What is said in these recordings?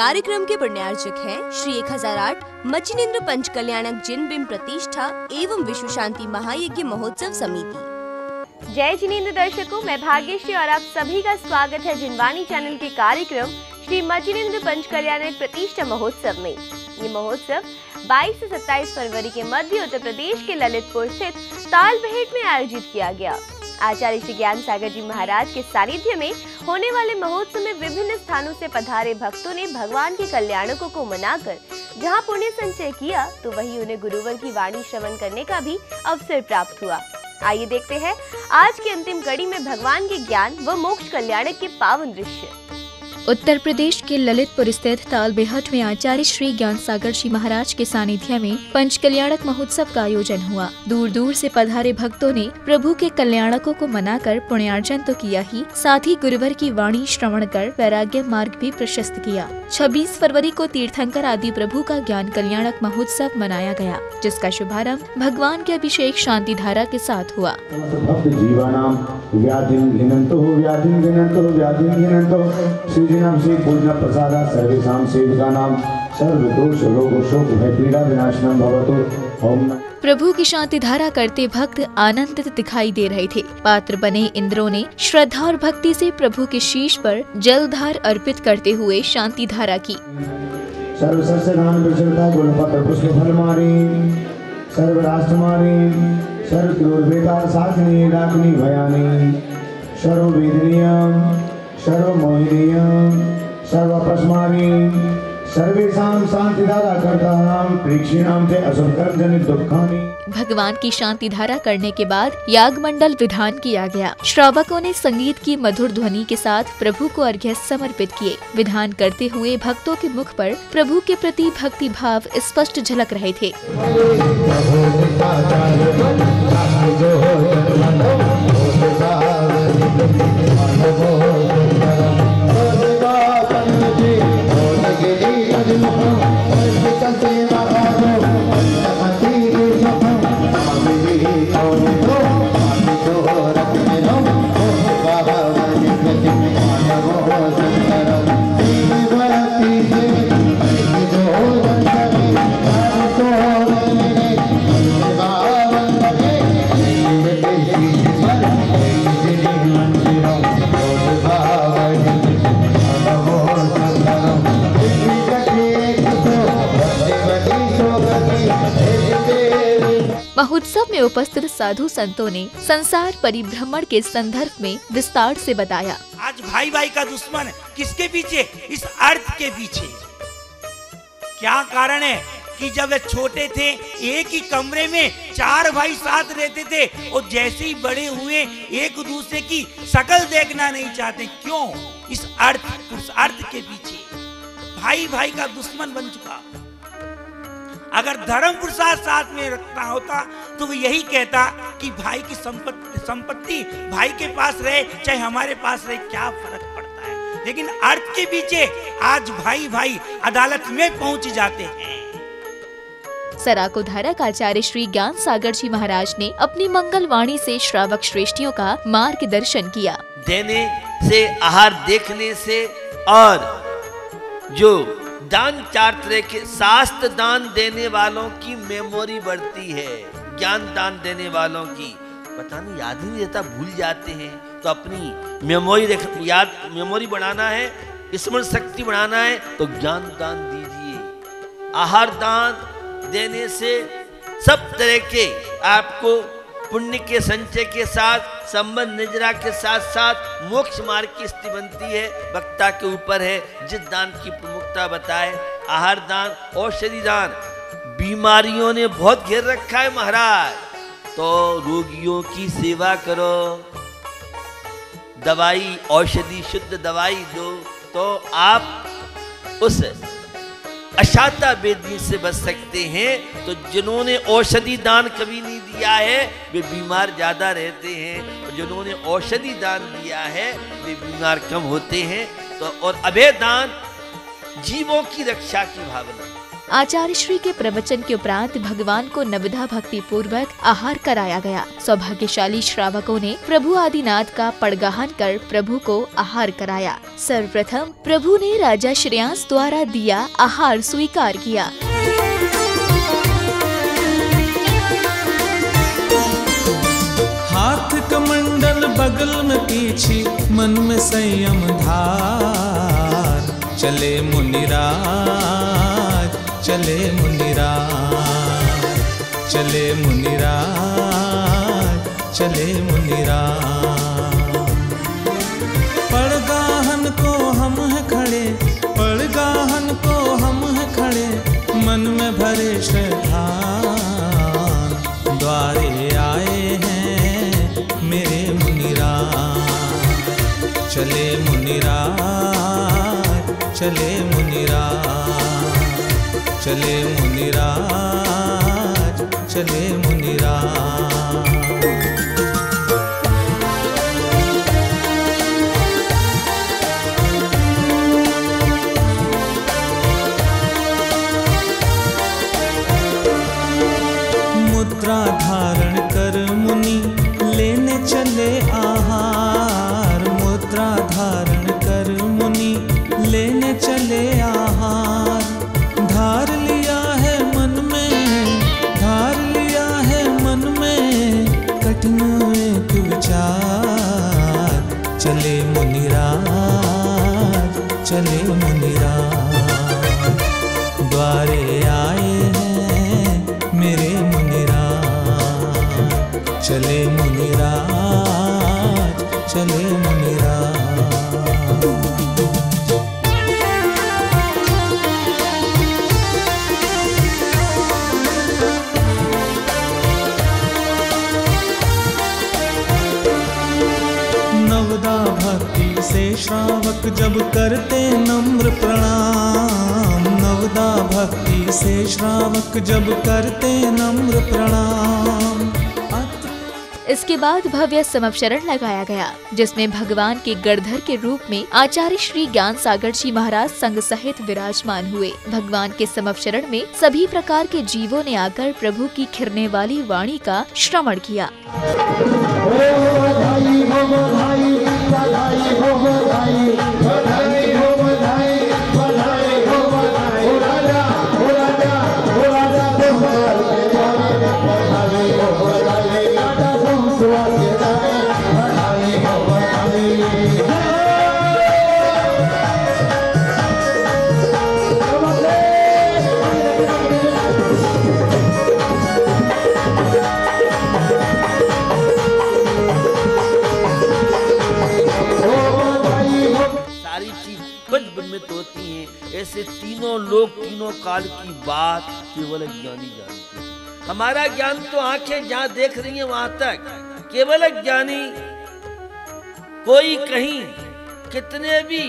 कार्यक्रम के पुण्यार्चक हैं श्री 1008 मचिनेन्द्र पंच कल्याणक जिन बिंब प्रतिष्ठा एवं विश्व शांति महायज्ञ महोत्सव समिति। जय जिनेन्द्र दर्शकों, मैं भाग्यश्री और आप सभी का स्वागत है जिनवाणी चैनल के कार्यक्रम श्री मचिनेन्द्र पंच कल्याणक प्रतिष्ठा महोत्सव में। ये महोत्सव 22 से 27 फरवरी के मध्य उत्तर प्रदेश के ललितपुर स्थित तालबेहट में आयोजित किया गया। आचार्य श्री ज्ञान सागर जी महाराज के सानिध्य में होने वाले महोत्सव में विभिन्न स्थानों से पधारे भक्तों ने भगवान के कल्याणकों को मनाकर जहां पुण्य संचय किया, तो वहीं उन्हें गुरुवर की वाणी श्रवण करने का भी अवसर प्राप्त हुआ। आइए देखते हैं आज की अंतिम कड़ी में भगवान के ज्ञान व मोक्ष कल्याणक के पावन दृश्य। उत्तर प्रदेश के ललितपुर स्थित तालबेहट में आचार्य श्री ज्ञान सागर जी महाराज के सानिध्य में पंच कल्याणक महोत्सव का आयोजन हुआ। दूर दूर से पधारे भक्तों ने प्रभु के कल्याणकों को मनाकर पुण्यार्जन तो किया ही, साथ ही गुरुवर की वाणी श्रवण कर वैराग्य मार्ग भी प्रशस्त किया। 26 फरवरी को तीर्थंकर आदि प्रभु का ज्ञान कल्याणक महोत्सव मनाया गया, जिसका शुभारंभ भगवान के अभिषेक शांति धारा के साथ हुआ। पूर्ण प्रसादा सर्वेषां सेवकानां सर्वदोष रोग शोक भय पीड़ा विनाशनम भवतु। ओम। प्रभु की शांति धारा करते भक्त आनंदित दिखाई दे रहे थे। पात्र बने इंद्रों ने श्रद्धा और भक्ति से प्रभु के शीश पर जलधार अर्पित करते हुए शांति धारा की। सर्व सस्यदान विचरता गुणपत्र पुष्प फल मारी सर्व राष्ट्र मारी सर्व क्रूर बेताल साधनी डाकनी भयानी सर्व वेदनीयम सर्व मोहिनीयम सर्व पस्मानी सर्वेषां शांतिधारा करतानां प्रेक्षिणां ते असुर कर्म जनित दुखानि। भगवान की शांति धारा करने के बाद याग मंडल विधान किया गया। श्रावकों ने संगीत की मधुर ध्वनि के साथ प्रभु को अर्घ्य समर्पित किए। विधान करते हुए भक्तों के मुख पर प्रभु के प्रति भक्ति भाव स्पष्ट झलक रहे थे। महोत्सव में उपस्थित साधु संतों ने संसार परिभ्रमण के संदर्भ में विस्तार से बताया। आज भाई भाई का दुश्मन किसके पीछे? इस अर्थ के पीछे। क्या कारण है कि जब वे छोटे थे एक ही कमरे में 4 भाई साथ रहते थे और जैसे ही बड़े हुए एक दूसरे की शक्ल देखना नहीं चाहते। क्यों? इस अर्थ के पीछे भाई भाई का दुश्मन बन चुका। अगर धर्म पुरुषार्थ साथ में रखता होता तो वो यही कहता कि भाई की संपत्ति भाई के पास रहे चाहे हमारे पास रहे, क्या फर्क पड़ता है। लेकिन अर्थ के पीछे आज भाई भाई अदालत में पहुंच जाते हैं। सराको धारक आचार्य श्री ज्ञान सागर जी महाराज ने अपनी मंगल वाणी से श्रावक श्रेष्ठियों का मार्गदर्शन किया। देने से, आहार देखने से और जो दान 4 तरह के, शास्त्र दान देने वालों की मेमोरी बढ़ती है। ज्ञान दान देने वालों की पता नहीं याद ही नहीं रहता, भूल जाते हैं। तो अपनी मेमोरी बढ़ाना है, स्मरण शक्ति बढ़ाना है तो ज्ञान दान दीजिए। आहार दान देने से सब तरह के आपको पुण्य के संचय के साथ संबंध निजरा के साथ साथ मोक्ष मार्ग की स्थिति बनती है। वक्ता के ऊपर है जिस दान की प्रमुखता बताए। आहार दान, औषधि दान, बीमारियों ने बहुत घेर रखा है महाराज, तो रोगियों की सेवा करो, दवाई औषधि शुद्ध दवाई दो, तो आप उस अशांता वेदी से बच सकते हैं। तो जिन्होंने औषधि दान कभी नहीं दिया है वे बीमार ज्यादा रहते हैं, और जिन्होंने औषधि दान दिया है वे बीमार कम होते हैं। तो और अभय दान जीवों की रक्षा की भावना, आचार्य श्री के प्रवचन के उपरांत भगवान को नवधा भक्ति पूर्वक आहार कराया गया। सौभाग्यशाली श्रावकों ने प्रभु आदिनाथ का पड़गाहन कर प्रभु को आहार कराया। सर्वप्रथम प्रभु ने राजा श्रेयांस द्वारा दिया आहार स्वीकार किया। हाथ कमंडल बगल में पीछे, मन में संयम धार, चले मुनिराज, चले मुनिराज, चले मुनिराज, चले मुनिराज। पड़गाहन को हम है खड़े, पड़गाहन को हम है खड़े, मन में भरे श्रद्धा, द्वारे आए मेरे मुनिराज, चले मुनिराज, चले मुनिराज, चले मुनिराज, चले मुनिराज। मुद्रा धारण कर मुनि लेने चले आहार, मुद्रा धारण कर मुनि लेने चले आहार। धार लिया है मन में, धार लिया है मन में, कठिन एक विचार, चले मुनिराज, चले मुनिराज। द्वारे आए हैं मेरे मुनिराज, चले मुनिराज, चले मुनिराज। नवदा भक्ति से श्रावक जब करते नम्र प्रणाम, नवदा भक्ति से श्रावक जब करते नम्र प्रणाम। इसके बाद भव्य समवशरण लगाया गया, जिसमें भगवान के गणधर के रूप में आचार्य श्री ज्ञान सागर जी महाराज संग सहित विराजमान हुए। भगवान के समवशरण में सभी प्रकार के जीवों ने आकर प्रभु की खिरने वाली वाणी का श्रवण किया। होती हैं। ऐसे तीनों लोग तीनों काल की बात केवल ज्ञानी जानते हैं। हमारा ज्ञान तो आंखें जहां देख रही हैं वहां तक, केवल ज्ञानी कोई कहीं कितने भी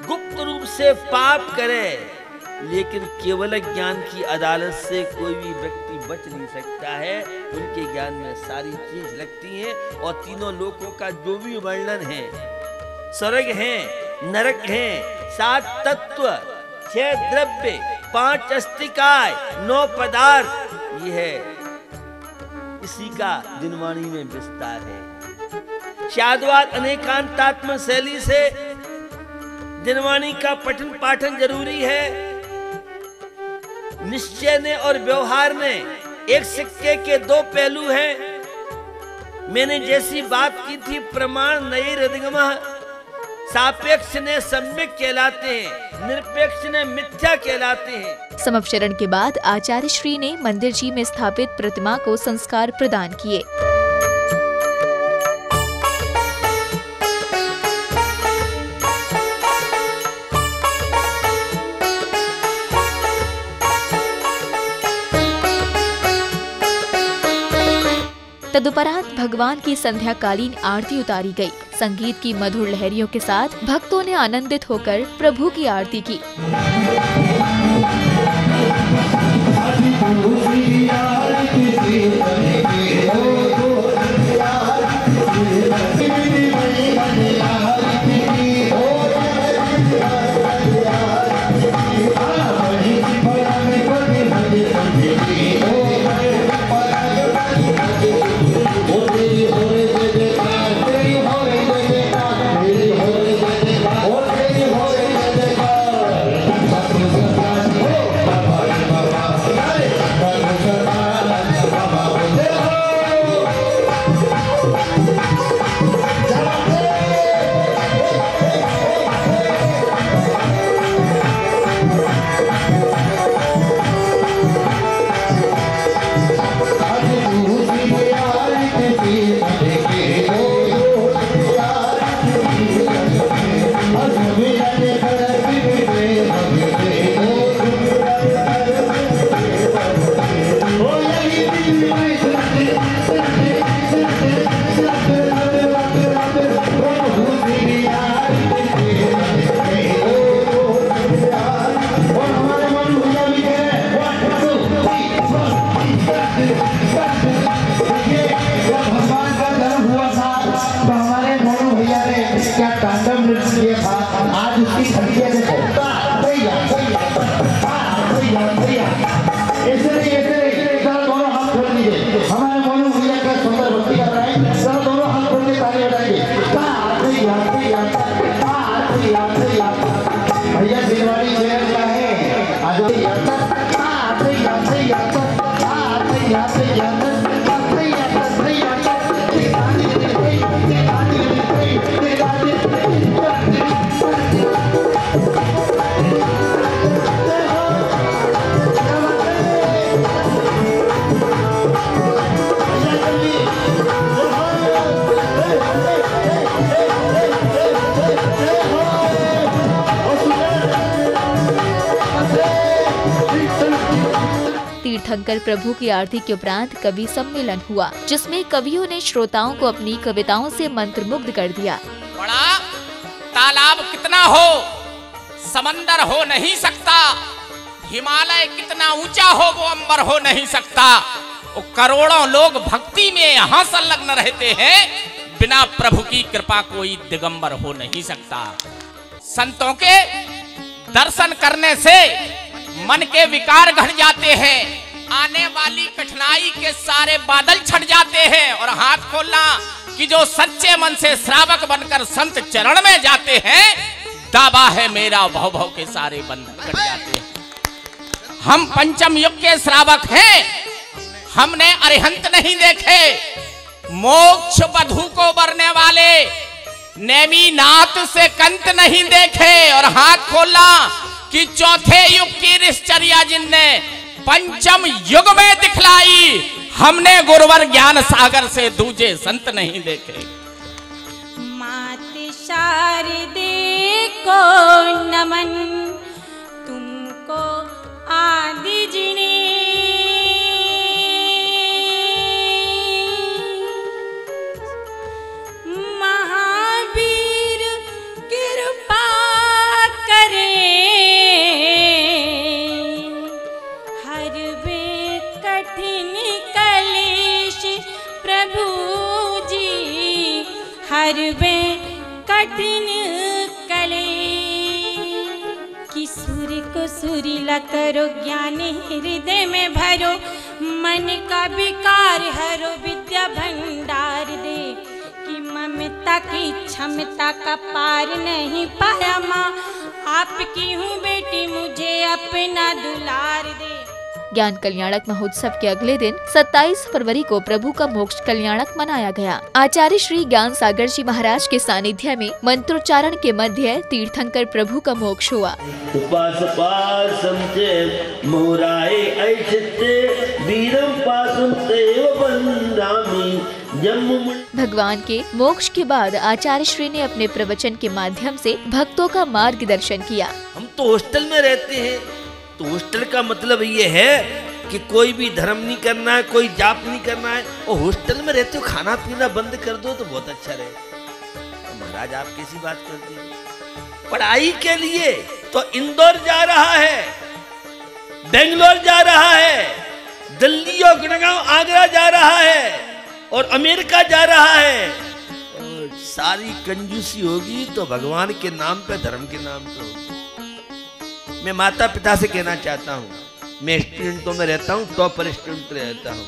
गुप्त रूप से पाप करे, लेकिन केवल ज्ञान की अदालत से कोई भी व्यक्ति बच नहीं सकता है। उनके ज्ञान में सारी चीज लगती हैं और तीनों लोकों का जो भी वर्णन है, स्वर्ग है, नरक है, 7 तत्व, 6 द्रव्य, 5 अस्तिकाय, 9 पदार्थ, ये है इसी का दिनवाणी में विस्तार है। शाद्वाद अनेकांतात्म शैली से दिनवाणी का पठन पाठन जरूरी है। निश्चय ने और व्यवहार में एक सिक्के के 2 पहलू हैं। मैंने जैसी बात की थी, प्रमाण नए हृदयगमः, सापेक्ष ने सम्यक कहलाते हैं, निरपेक्ष ने मिथ्या कहलाते हैं। समवशरण के बाद आचार्य श्री ने मंदिर जी में स्थापित प्रतिमा को संस्कार प्रदान किए। तदुपरांत भगवान की संध्याकालीन आरती उतारी गई। संगीत की मधुर लहरियों के साथ भक्तों ने आनंदित होकर प्रभु की आरती की। तीर्थंकर प्रभु की आरती के उपरांत कवि सम्मेलन हुआ, जिसमें कवियों ने श्रोताओं को अपनी कविताओं से मंत्रमुग्ध कर दिया। बड़ा तालाब कितना हो समंदर हो नहीं सकता, हिमालय कितना ऊंचा हो वो अंबर हो नहीं सकता। वो करोड़ों लोग भक्ति में यहाँ संलग्न रहते हैं, बिना प्रभु की कृपा कोई दिगंबर हो नहीं सकता। संतों के दर्शन करने से मन के विकार घट जाते हैं, आने वाली कठिनाई के सारे बादल छट जाते हैं। और हाथ खोलना कि जो सच्चे मन से श्रावक बनकर संत चरण में जाते हैं, दावा है मेरा भव भव के सारे बंधन कट जाते हैं। हम पंचम युग के श्रावक हैं, हमने अरिहंत नहीं देखे, मोक्ष बधू को बरने वाले नेमी नाथ से कंत नहीं देखे। और हाथ खोलना कि चौथे युग की ऋषचर्या जिनने पंचम युग में दिखलाई, हमने गुरुवर ज्ञान सागर से दूजे संत नहीं देखे। मात शारदे को नमन, तुमको आदि जिने, महावीर कृपा करे, हर वे कठिन कलेश प्रभु जी, हर वे कठिन कलेश। कि सूर्य को सुरीला करो, ज्ञान हृदय में भरो, मन का विकार हरो, विद्या भंडार दे। कि ममता की क्षमता का पार नहीं पाया माँ, आपकी हूँ बेटी मुझे अपना दुलार दे। ज्ञान कल्याणक महोत्सव के अगले दिन 27 फरवरी को प्रभु का मोक्ष कल्याणक मनाया गया। आचार्य श्री ज्ञान सागर जी महाराज के सानिध्य में मंत्रोच्चारण के मध्य तीर्थंकर प्रभु का मोक्ष हुआ। भगवान के मोक्ष के बाद आचार्य श्री ने अपने प्रवचन के माध्यम से भक्तों का मार्गदर्शन किया। हम तो हॉस्टल में रहते हैं, तो हॉस्टल का मतलब ये है कि कोई भी धर्म नहीं करना है, कोई जाप नहीं करना है। और हॉस्टल में रहते हो, खाना पीना बंद कर दो तो बहुत अच्छा रहे। तो महाराज आप कैसी बात करते हैं? पढ़ाई के लिए तो इंदौर जा रहा है, बेंगलोर जा रहा है, दिल्ली और गुड़गांव आगरा जा रहा है, और अमेरिका जा रहा है। और सारी कंजूसी होगी तो भगवान के नाम पे, धर्म के नाम पे होगी। मैं माता पिता से कहना चाहता हूँ, मैं स्टूडेंटों में रहता हूँ, टॉपर स्टूडेंट रहता हूँ।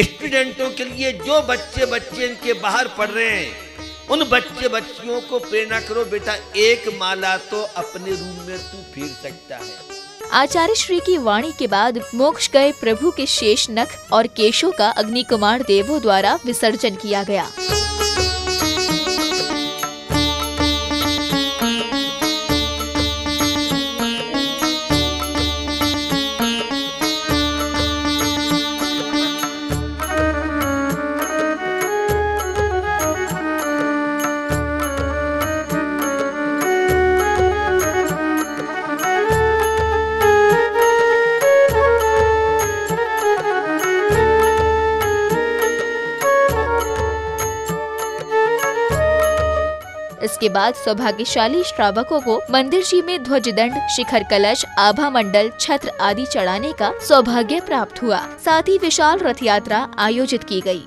स्टूडेंटों के लिए जो बच्चे इनके बाहर पढ़ रहे हैं, उन बच्चियों को प्रेरणा करो, बेटा एक माला तो अपने रूम में तू फेर सकता है। आचार्य श्री की वाणी के बाद मोक्ष गए प्रभु के शेष नख और केशों का अग्नि कुमार देवों द्वारा विसर्जन किया गया। इसके बाद सौभाग्यशाली श्रावकों को मंदिर जी में ध्वजदंड, शिखर कलश, आभा मंडल, छत्र आदि चढ़ाने का सौभाग्य प्राप्त हुआ। साथ ही विशाल रथ यात्रा आयोजित की गई।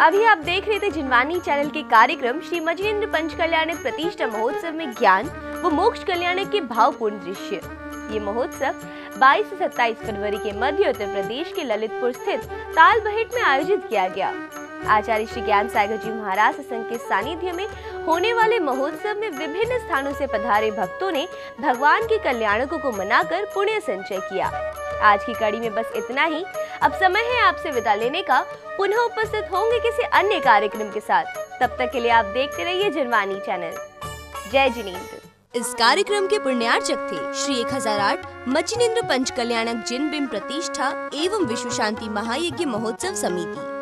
अभी आप देख रहे थे जिनवानी चैनल के कार्यक्रम श्री मचिनेंद्र पंचकल्याणक प्रतिष्ठा महोत्सव में ज्ञान व मोक्ष कल्याणक के भावपूर्ण दृश्य। ये महोत्सव 22 से 27 फरवरी के मध्य उत्तर प्रदेश के ललितपुर स्थित तालबेहट में आयोजित किया गया। आचार्य श्री ज्ञान सागर जी महाराज संघ के सानिध्य में होने वाले महोत्सव में विभिन्न स्थानों से पधारे भक्तों ने भगवान के कल्याणकों को मनाकर पुण्य संचय किया। आज की कड़ी में बस इतना ही। अब समय है आपसे विदा लेने का। पुनः उपस्थित होंगे किसी अन्य कार्यक्रम के साथ। तब तक के लिए आप देखते रहिए जिनवानी चैनल। जय जिनेंद्र। इस कार्यक्रम के पुण्यार्चक थे श्री 1008 मचिनेंद्र पंचकल्याणक जिन बिंब प्रतिष्ठा एवं विश्व शांति महायज्ञ महोत्सव समिति।